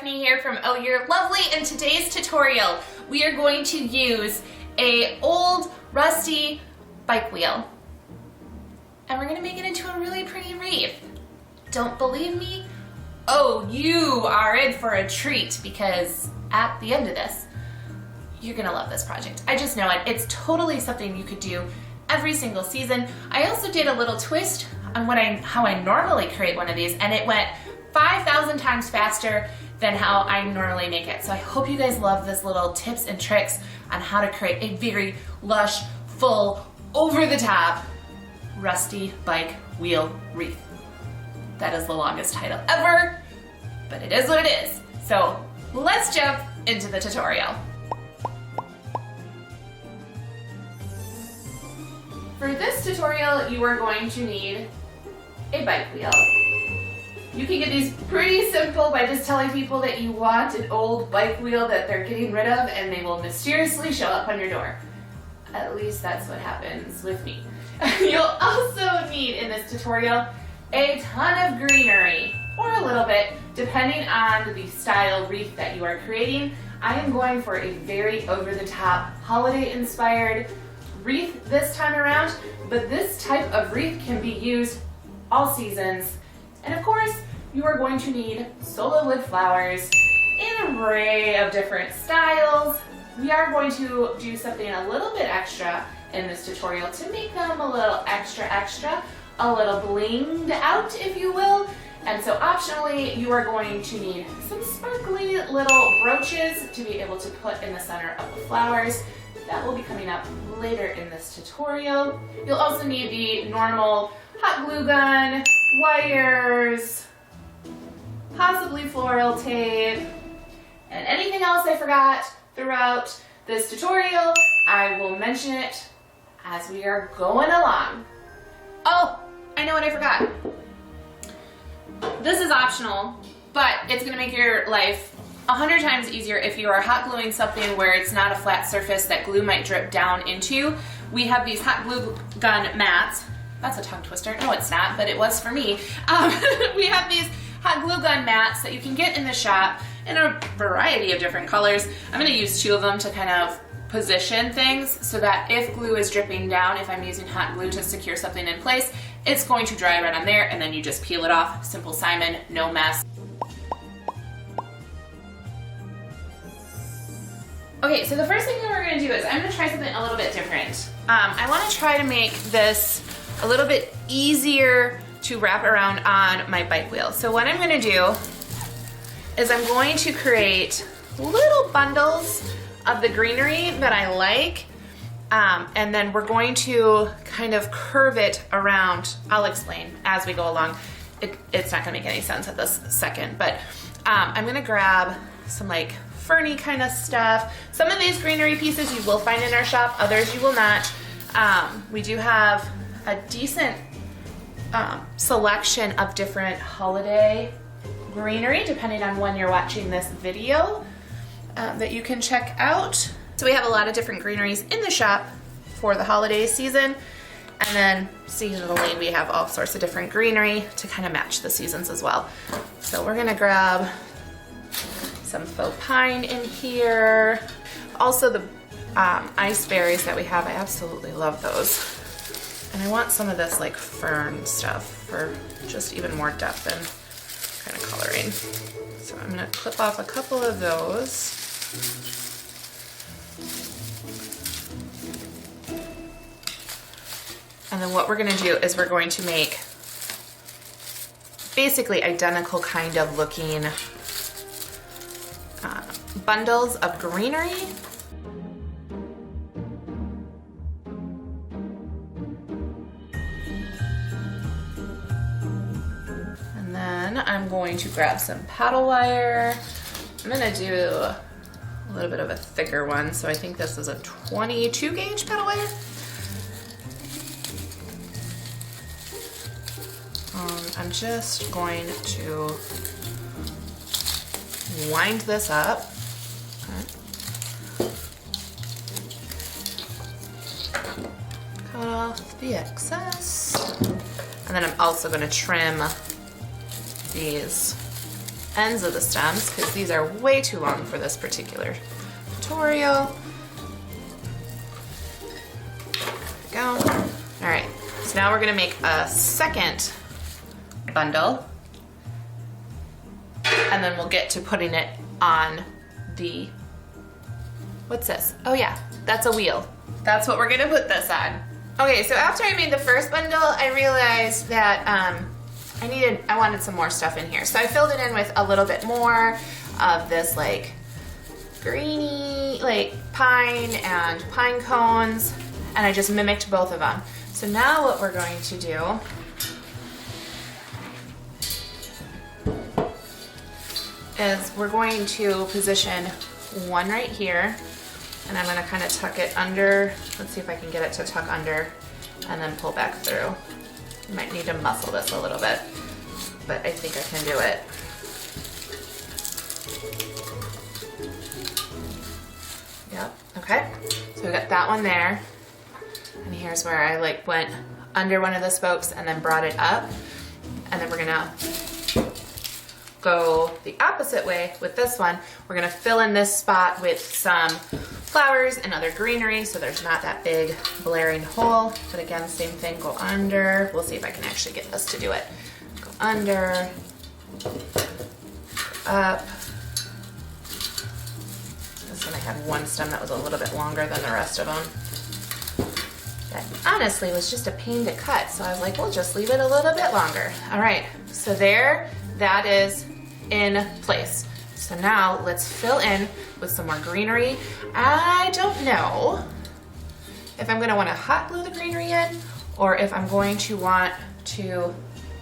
Stephanie here from Oh You're Lovely. In today's tutorial, we are going to use a old rusty bike wheel. And we're gonna make it into a really pretty wreath. Don't believe me? Oh, you are in for a treat because at the end of this, you're gonna love this project. I just know it. It's totally something you could do every single season. I also did a little twist on how I normally create one of these, and it went 5,000 times faster than how I normally make it. So I hope you guys love this little tips and tricks on how to create a very lush, full, over-the-top, rusty bike wheel wreath. That is the longest title ever, but it is what it is. So let's jump into the tutorial. For this tutorial, you are going to need a bike wheel. You can get these pretty simple by just telling people that you want an old bike wheel that they're getting rid of, and they will mysteriously show up on your door. At least that's what happens with me. You'll also need in this tutorial a ton of greenery, or a little bit, depending on the style wreath that you are creating. I am going for a very over-the-top, holiday-inspired wreath this time around, but this type of wreath can be used all seasons. And of course, you are going to need sola wood flowers in an array of different styles. We are going to do something a little bit extra in this tutorial to make them a little extra, a little blinged out, if you will. And so optionally, you are going to need some sparkly little brooches to be able to put in the center of the flowers. That will be coming up later in this tutorial. You'll also need the normal hot glue gun, wires, possibly floral tape, and anything else I forgot throughout this tutorial. I will mention it as we are going along. Oh, I know what I forgot. This is optional, but it's gonna make your life 100 times easier if you are hot gluing something where it's not a flat surface that glue might drip down into. We have these hot glue gun mats. That's a tongue twister. No, it's not, but it was for me. We have these hot glue gun mats that you can get in the shop in a variety of different colors. I'm gonna use 2 of them to kind of position things so that if glue is dripping down, if I'm using hot glue to secure something in place, it's going to dry right on there, and then you just peel it off. Simple Simon, no mess. Okay, so the first thing that we're gonna do is I'm gonna try something a little bit different. I wanna try to make this a little bit easier to wrap around on my bike wheel. So what I'm gonna do is I'm going to create little bundles of the greenery that I like, and then we're going to kind of curve it around. I'll explain as we go along. It's not gonna make any sense at this second, but I'm gonna grab some like ferny kind of stuff. Some of these greenery pieces you will find in our shop, others you will not. We do have a decent selection of different holiday greenery depending on when you're watching this video that you can check out. So we have a lot of different greeneries in the shop for the holiday season, and then seasonally we have all sorts of different greenery to kind of match the seasons as well. So we're gonna grab some faux pine in here. Also the ice berries that we have, I absolutely love those. And I want some of this like fern stuff for just even more depth and kind of coloring. So I'm gonna clip off a couple of those. And then what we're gonna do is we're going to make basically identical kind of looking bundles of greenery. And then I'm going to grab some paddle wire. I'm gonna do a little bit of a thicker one, so I think this is a 22 gauge paddle wire. I'm just going to wind this up. Cut off the excess. And then I'm also going to trim these ends of the stems because these are way too long for this particular tutorial. There we go. All right, so now we're gonna make a second bundle, and then we'll get to putting it on the, what's this? Oh yeah, that's a wheel. That's what we're gonna put this on. Okay, so after I made the first bundle, I realized that I wanted some more stuff in here. So I filled it in with a little bit more of this like greeny, like pine and pine cones, and I just mimicked both of them. So now what we're going to do is we're going to position one right here, and I'm gonna kind of tuck it under. Let's see if I can get it to tuck under and then pull back through. You might need to muscle this a little bit, but I think I can do it. Yep, okay. So we got that one there. And here's where I like went under one of the spokes and then brought it up. And then we're gonna go the opposite way with this one. We're gonna fill in this spot with some flowers and other greenery so there's not that big blaring hole. But again, same thing, go under. We'll see if I can actually get this to do it. Go under, go up. This one I had one stem that was a little bit longer than the rest of them. That honestly was just a pain to cut, so I was like, we'll just leave it a little bit longer. All right, so there, that is in place. So now let's fill in with some more greenery. I don't know if I'm gonna wanna hot glue the greenery in or if I'm going to want to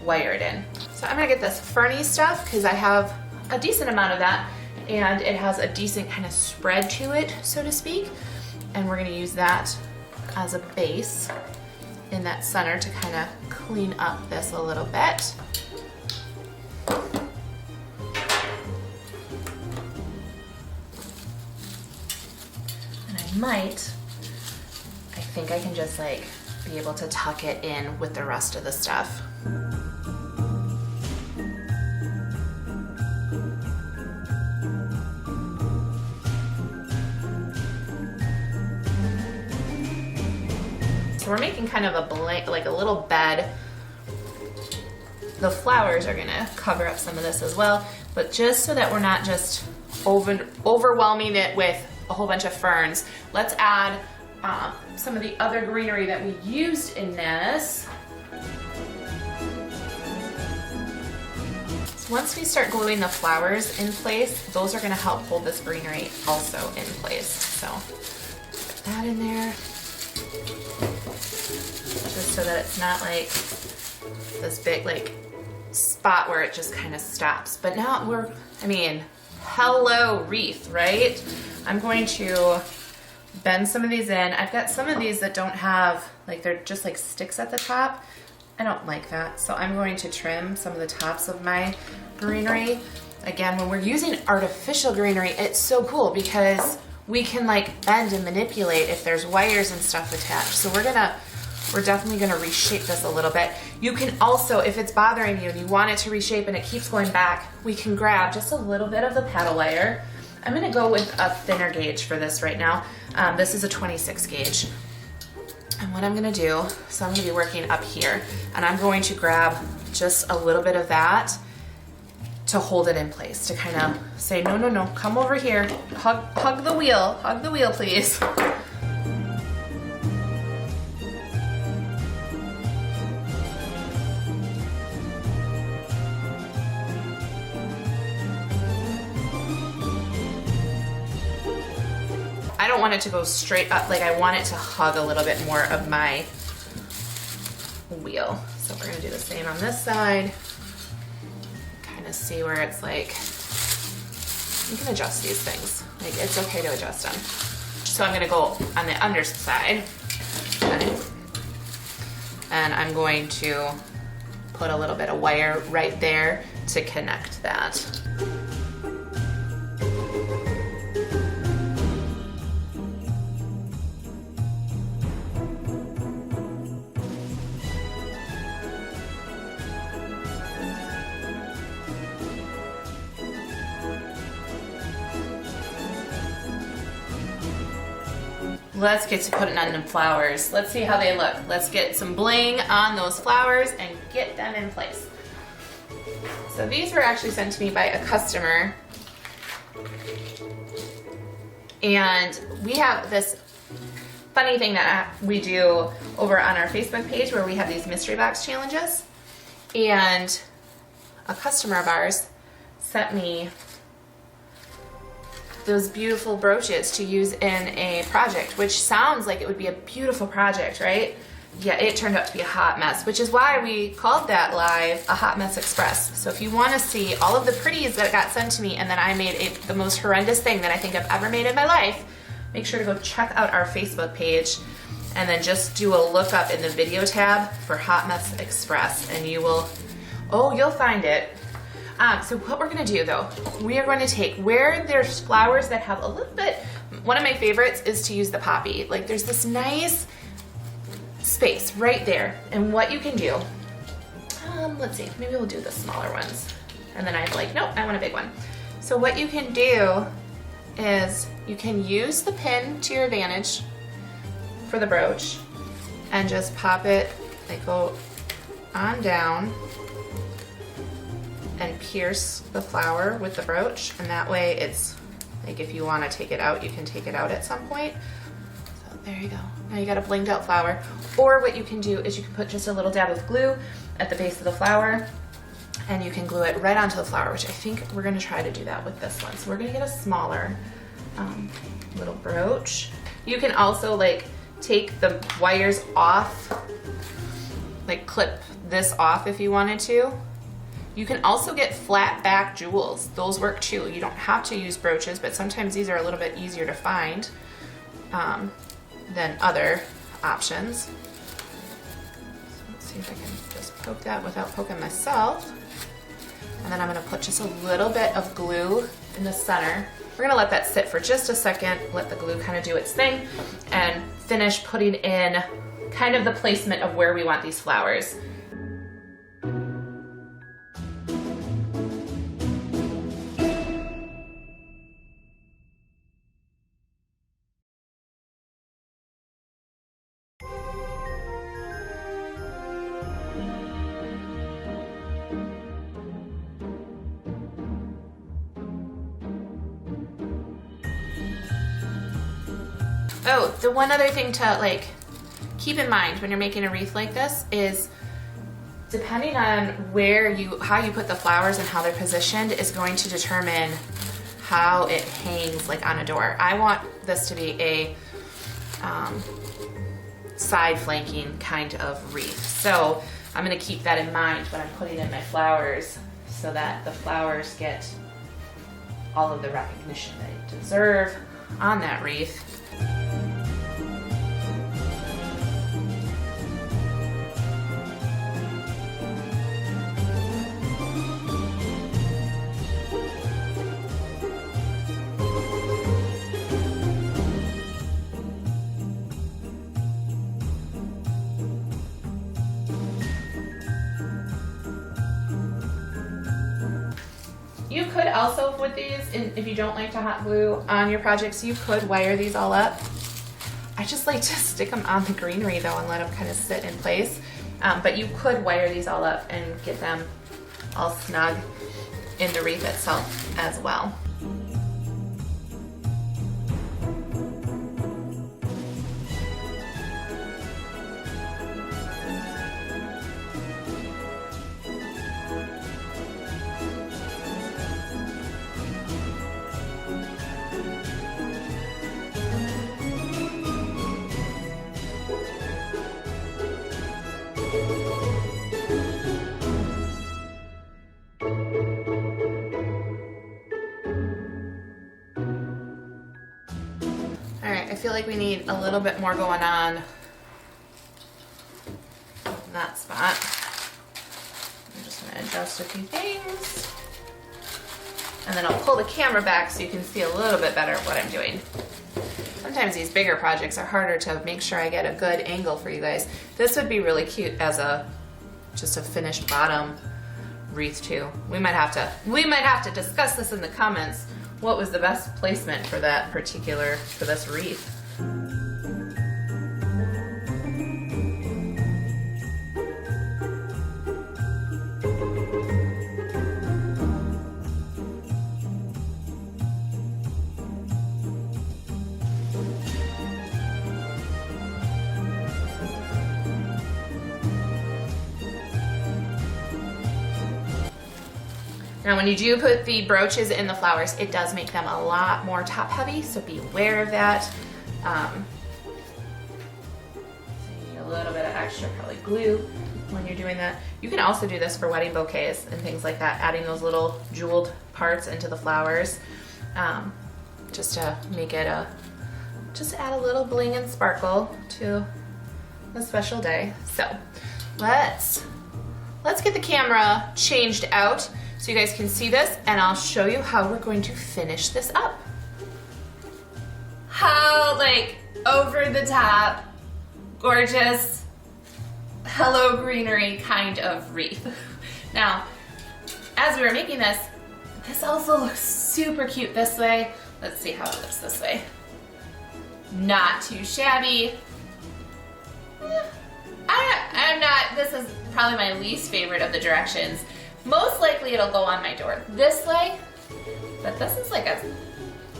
wire it in. So I'm gonna get this ferny stuff because I have a decent amount of that and it has a decent kind of spread to it, so to speak. And we're gonna use that as a base in that center to kind of clean up this a little bit. I think I can just like be able to tuck it in with the rest of the stuff. So we're making kind of a blank, like a little bed. The flowers are gonna cover up some of this as well, but just so that we're not just overwhelming it with a whole bunch of ferns, let's add some of the other greenery that we used in this. So once we start gluing the flowers in place, those are gonna help hold this greenery also in place. So put that in there, just so that it's not like this big like spot where it just kind of stops. But now hello wreath, right? I'm going to bend some of these in. I've got some of these that don't have, like they're just like sticks at the top. I don't like that. So I'm going to trim some of the tops of my greenery. Again, when we're using artificial greenery, it's so cool because we can like bend and manipulate if there's wires and stuff attached. So we're definitely gonna reshape this a little bit. You can also, if it's bothering you and you want it to reshape and it keeps going back, we can grab just a little bit of the paddle wire. I'm gonna go with a thinner gauge for this right now. This is a 26 gauge. And what I'm gonna do, so I'm gonna be working up here, and I'm going to grab just a little bit of that to hold it in place, to kind of say, no, no, no, come over here, hug the wheel, please. I don't want it to go straight up, like I want it to hug a little bit more of my wheel. So we're gonna do the same on this side. Kind of see where it's like, you can adjust these things. Like it's okay to adjust them. So I'm gonna go on the underside. Okay. And I'm going to put a little bit of wire right there to connect that. let's get to putting on them flowers. Let's see how they look. Let's get some bling on those flowers and get them in place. So these were actually sent to me by a customer. And we have this funny thing that we do over on our Facebook page where we have these mystery box challenges. And a customer of ours sent me those beautiful brooches to use in a project, which sounds like it would be a beautiful project, right? Yeah, it turned out to be a hot mess, which is why we called that live a Hot Mess Express. So if you want to see all of the pretties that got sent to me and then I made the most horrendous thing that I think I've ever made in my life, make sure to go check out our Facebook page and then just do a look up in the video tab for Hot Mess Express and you will, you'll find it. So what we're gonna do though, we are going to take where there's flowers that have a little bit, one of my favorites is to use the poppy. Like there's this nice space right there. And what you can do, let's see, maybe we'll do the smaller ones. And then I'm like, nope, I want a big one. So what you can do is you can use the pin to your advantage for the brooch and just pop it, like go on down and pierce the flower with the brooch, and that way it's like if you want to take it out, you can take it out at some point. So there you go. Now you got a blinged out flower. Or what you can do is you can put just a little dab of glue at the base of the flower and you can glue it right onto the flower, which I think we're going to try to do that with this one. So we're going to get a smaller little brooch. You can also like take the wires off, like clip this off if you wanted to. You can also get flat back jewels. Those work too. You don't have to use brooches, but sometimes these are a little bit easier to find than other options. So let's see if I can just poke that without poking myself. And then I'm gonna put just a little bit of glue in the center. We're gonna let that sit for just a second, let the glue kind of do its thing, and finish putting in kind of the placement of where we want these flowers. Oh, the one other thing to like keep in mind when you're making a wreath like this is depending on how you put the flowers and how they're positioned is going to determine how it hangs like on a door. I want this to be a side flanking kind of wreath. So I'm gonna keep that in mind when I'm putting in my flowers so that the flowers get all of the recognition they deserve on that wreath. You could also, with these, if you don't like to hot glue on your projects, you could wire these all up. I just like to stick them on the greenery though and let them kind of sit in place. But you could wire these all up and get them all snug in the wreath itself as well. I feel like we need a little bit more going on in that spot. I'm just going to adjust a few things. And then I'll pull the camera back so you can see a little bit better what I'm doing. Sometimes these bigger projects are harder to make sure I get a good angle for you guys. This would be really cute as just a finished bottom wreath too. We might have to discuss this in the comments. What was the best placement for this wreath? Now when you do put the brooches in the flowers, it does make them a lot more top heavy, so be aware of that. A little bit of extra probably glue when you're doing that. You can also do this for wedding bouquets and things like that, adding those little jeweled parts into the flowers, just to make it just add a little bling and sparkle to a special day. So let's get the camera changed out so you guys can see this, and I'll show you how we're going to finish this up. How like over the top, gorgeous, hello greenery kind of wreath. Now, as we were making this also looks super cute this way. Let's see how it looks this way. Not too shabby. This is probably my least favorite of the directions. Most likely it'll go on my door this way, but this is like a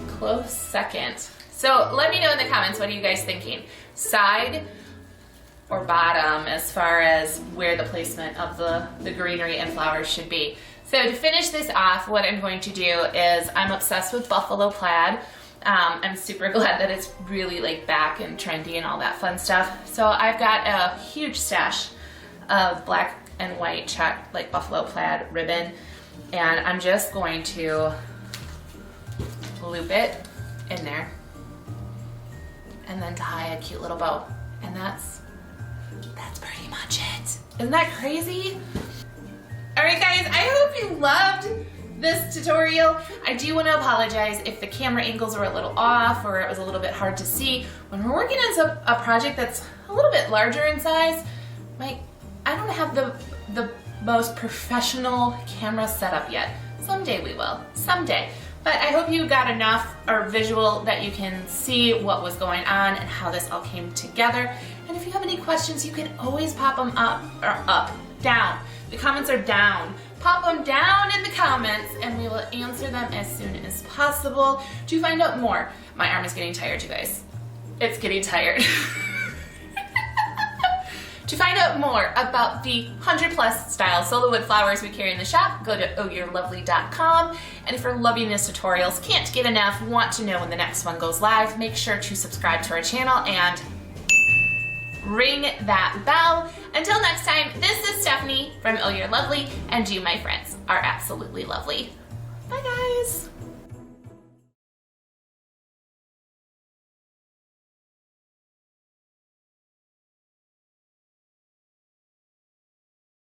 close second. So let me know in the comments, what are you guys thinking? Side or bottom as far as where the placement of the greenery and flowers should be. So to finish this off, what I'm going to do is, I'm obsessed with buffalo plaid. I'm super glad that it's really like back and trendy and all that fun stuff. So I've got a huge stash of black and white check, like buffalo plaid ribbon, and I'm just going to loop it in there and then tie a cute little bow. And that's pretty much it. Isn't that crazy? All right guys, I hope you loved this tutorial. I do want to apologize if the camera angles were a little off or it was a little bit hard to see. When we're working on a project that's a little bit larger in size, I don't have the most professional camera setup yet. Someday we will, someday. But I hope you got enough or visual that you can see what was going on and how this all came together. And if you have any questions, you can always pop them down. The comments are down. Pop them down in the comments and we will answer them as soon as possible. To find out more, my arm is getting tired, you guys. It's getting tired. To find out more about the 100+ style sola wood flowers we carry in the shop, go to ohyourlovely.com. And if you're loving these tutorials, can't get enough, want to know when the next one goes live, make sure to subscribe to our channel and ring that bell. Until next time, this is Stephanie from Oh You're Lovely, and you, my friends, are absolutely lovely. Bye guys.